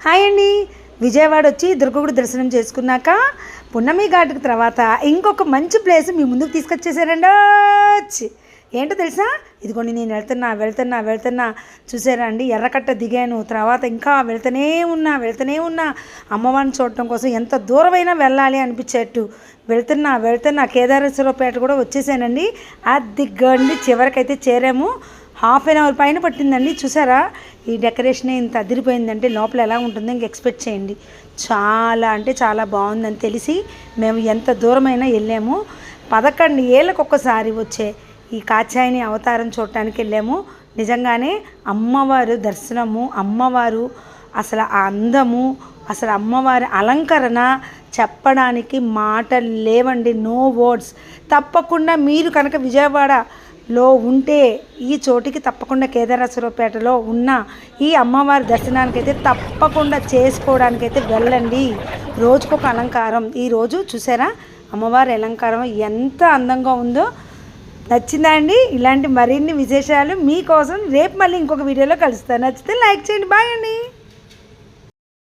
Hi అండి. విజయవాడ వచ్చి దుర్గగుడి దర్శనం చేసుకున్నాక పున్నమి ఘాట్కి తర్వాత ఇంకొక మంచి ప్లేస్ మీ ముందుకు తీసుకొచ్చేసారండి. ఏంటో తెలుసా? ఇదిగోండి నేను వెళ్తున్నా చూసారా అండి. ఎర్రకట్ట దిగాను, తర్వాత ఇంకా వెళ్తూనే ఉన్నా అమ్మవారిని చూడటం కోసం ఎంత దూరమైనా వెళ్ళాలి అనిపించేట్టు వెళ్తున్నా కేదారేశ్వరపేట కూడా వచ్చేసానండి. అదిగండి చివరికైతే చేరాము. హాఫ్ అన్ అవర్ పైన పట్టిందండి. చూసారా ఈ డెకరేషన్ ఇంత అదిరిపోయిందంటే లోపల ఎలా ఉంటుందో ఇంక ఎక్స్పెక్ట్ చేయండి. చాలా అంటే చాలా బాగుందని తెలిసి మేము ఎంత దూరమైనా వెళ్ళాము. 11 ఏళ్ళకు ఒక్కసారి వచ్చే ఈ కాత్యాయని అవతారం చూడటానికి వెళ్ళాము. నిజంగానే అమ్మవారు దర్శనము, అమ్మవారు అసలు ఆ అందము, అసలు అమ్మవారి అలంకరణ చెప్పడానికి మాటలు లేవండి. No words. తప్పకుండా మీరు కనుక విజయవాడలో ఉంటే ఈ చోటికి తప్పకుండా కేదారేశ్వరపేటలో ఉన్న ఈ అమ్మవారి దర్శనానికైతే తప్పకుండా చేసుకోవడానికైతే వెళ్ళండి. రోజుకొక అలంకారం. ఈరోజు చూసారా అమ్మవారి అలంకారం ఎంత అందంగా ఉందో. నచ్చిందా అండి? ఇలాంటి మరిన్ని విశేషాలు మీకోసం రేపు మళ్ళీ ఇంకొక వీడియోలో కలుస్తాను. నచ్చితే లైక్ చేయండి. బాయ్ అండి.